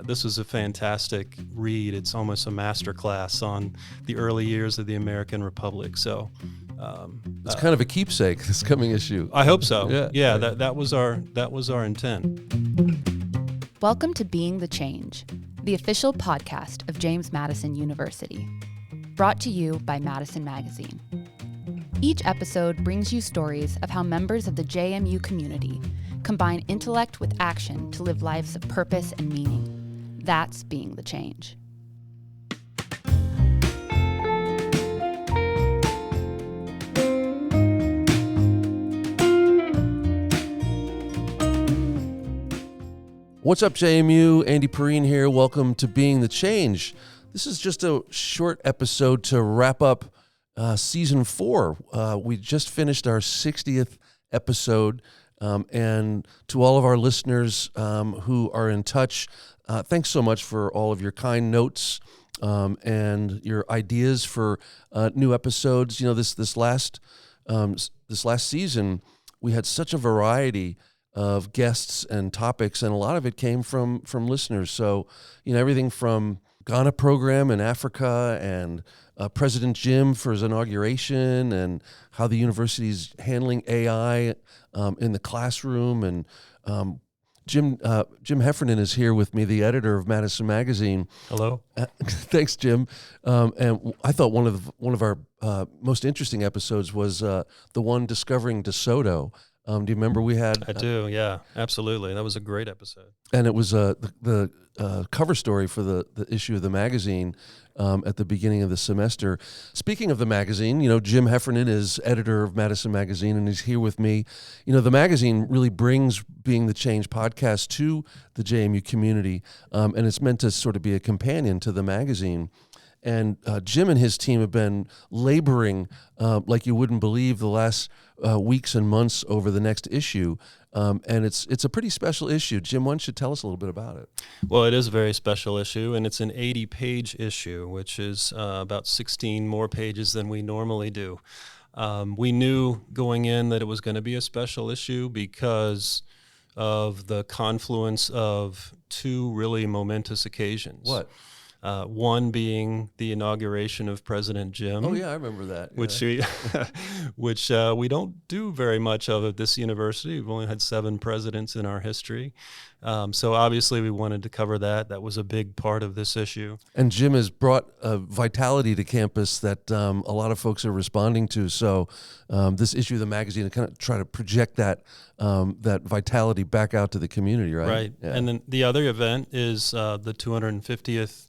This was a fantastic read. It's almost a masterclass on the early years of the American Republic. So it's kind of a keepsake, this coming issue. I hope so. Yeah. That was our intent. Welcome to Being the Change, the official podcast of James Madison University, brought to you by Madison Magazine. Each episode brings you stories of how members of the JMU community combine intellect with action to live lives of purpose and meaning. That's being the change. What's up, JMU? Andy Perrine here. Welcome to Being the Change. This is just a short episode to wrap up Season 4. We just finished our 60th episode. And to all of our listeners who are in touch, thanks so much for all of your kind notes and your ideas for new episodes. You know, this last season, we had such a variety of guests and topics, and a lot of it came from listeners. So, you know, everything from Ghana program in Africa and President Jim for his inauguration and how the university's handling AI in the classroom. And Jim Heffernan is here with me, the editor of Madison Magazine. Hello. Thanks, Jim. And I thought one of our most interesting episodes was the one discovering DeSoto. Do you remember we had? I do, yeah, absolutely. That was a great episode. And it was the cover story for the issue of the magazine at the beginning of the semester. Speaking of the magazine, you know, Jim Heffernan is editor of Madison Magazine, and he's here with me. You know, the magazine really brings Being the Change podcast to the JMU community, and it's meant to sort of be a companion to the magazine. And Jim and his team have been laboring like you wouldn't believe the last weeks and months over the next issue. And it's a pretty special issue. Jim, why don't you tell us a little bit about it? Well, it is a very special issue, and it's an 80-page issue, which is about 16 more pages than we normally do. We knew going in that it was going to be a special issue because of the confluence of two really momentous occasions. What? One being the inauguration of President Jim. Oh yeah, I remember that. Which we don't do very much of at this university. We've only had 7 presidents in our history. So obviously we wanted to cover that. That was a big part of this issue. And Jim has brought a vitality to campus that a lot of folks are responding to. So this issue of the magazine to kind of try to project that vitality back out to the community, right? Right. Yeah. And then the other event is the 250th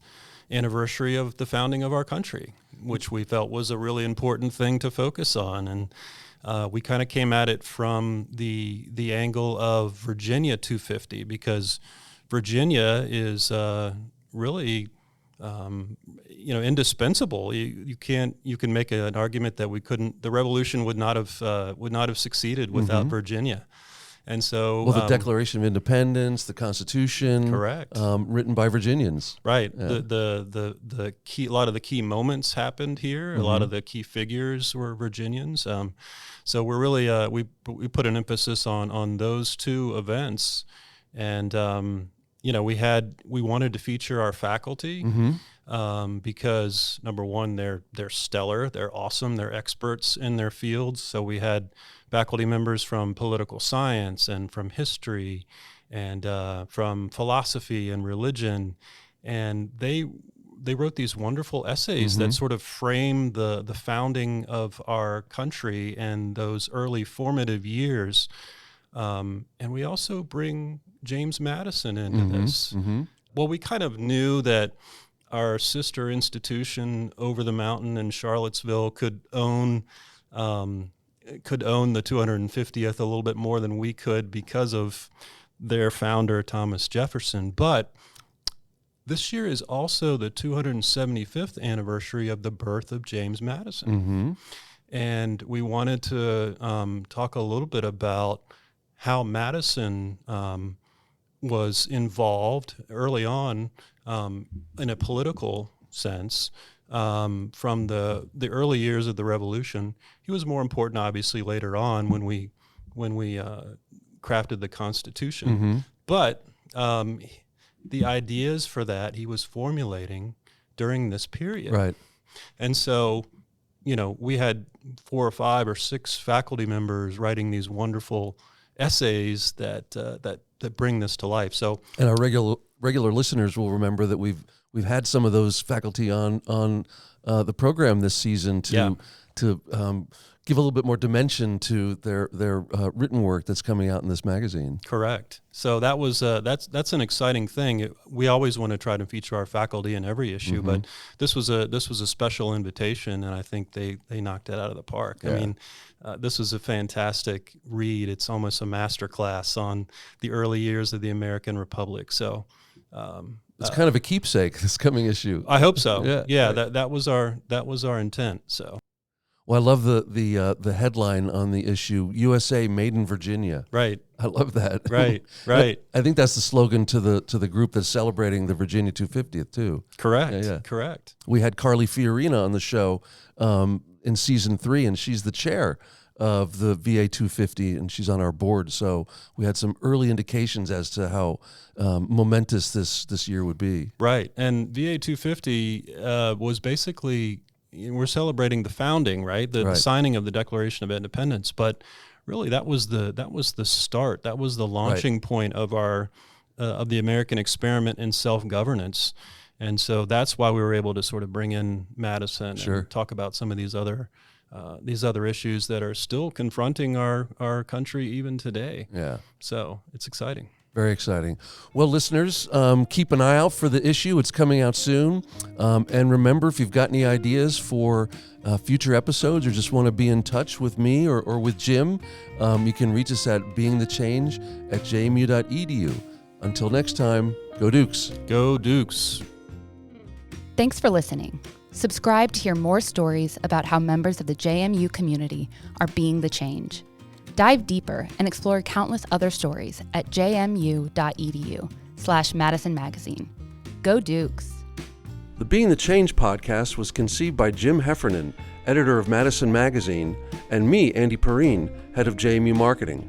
anniversary of the founding of our country, which we felt was a really important thing to focus on. And we kind of came at it from the angle of Virginia 250, because Virginia is really indispensable. You can make an argument that the revolution would not have succeeded without Virginia. And so, well, the Declaration of Independence, the Constitution, correct, written by Virginians, right? Yeah. The key, a lot of the key moments happened here. A lot of the key figures were Virginians. So we're really we put an emphasis on those two events, and we wanted to feature our faculty because number one, they're stellar, they're awesome, they're experts in their fields. So we had faculty members from political science and from history and from philosophy and religion, and they wrote these wonderful essays that sort of frame the founding of our country and those early formative years. And we also bring James Madison into this. Well, we kind of knew that our sister institution over the mountain in Charlottesville could own the 250th a little bit more than we could because of their founder, Thomas Jefferson. But this year is also the 275th anniversary of the birth of James Madison. And we wanted to talk a little bit about how Madison was involved early on in a political sense. From the early years of the Revolution. He was more important, obviously, later on when we crafted the Constitution. But the ideas for that he was formulating during this period. Right. And so, we had 4 or 5 or 6 faculty members writing these wonderful essays that bring this to life. So, and our regular listeners will remember that we've had some of those faculty on the program this season to give a little bit more dimension to their written work that's coming out in this magazine. Correct. So that was that's an exciting thing. We always want to try to feature our faculty in every issue, but this was a special invitation, and I think they knocked it out of the park. Yeah. I mean, this was a fantastic read. It's almost a master class on the early years of the American Republic. So it's kind of a keepsake, this coming issue. I hope so. Yeah. Right. That was our intent. So. Well, I love the headline on the issue, USA Made in Virginia. Right. I love that. Right. I think that's the slogan to the group that's celebrating the Virginia 250th too. Correct. Yeah. Correct. We had Carly Fiorina on the show in season 3, and she's the chair of the VA 250, and she's on our board. So we had some early indications as to how momentous this year would be. Right. And VA 250 was basically, we're celebrating the founding, right? The signing of the Declaration of Independence, but really that was the start. That was the launching point of our of the American experiment in self-governance. And so that's why we were able to sort of bring in Madison and talk about some of these other issues that are still confronting our country even today. Yeah. So it's exciting. Very exciting. Well, listeners, keep an eye out for the issue. It's coming out soon. And remember, if you've got any ideas for future episodes or just want to be in touch with me or with Jim, you can reach us at beingthechange@jmu.edu. Until next time, go Dukes. Go Dukes. Thanks for listening. Subscribe to hear more stories about how members of the JMU community are being the change. Dive deeper and explore countless other stories at jmu.edu/Madison Magazine. Go Dukes! The Being the Change podcast was conceived by Jim Heffernan, editor of Madison Magazine, and me, Andy Perrine, head of JMU Marketing.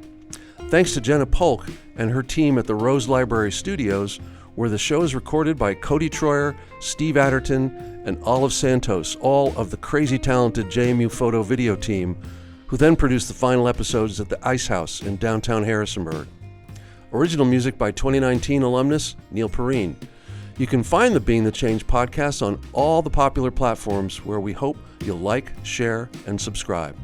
Thanks to Jenna Polk and her team at the Rose Library Studios, where the show is recorded by Cody Troyer, Steve Adderton, and Olive Santos, all of the crazy talented JMU photo video team, who then produced the final episodes at the Ice House in downtown Harrisonburg. Original music by 2019 alumnus Neil Perrine. You can find the Being the Change podcast on all the popular platforms where we hope you'll like, share, and subscribe.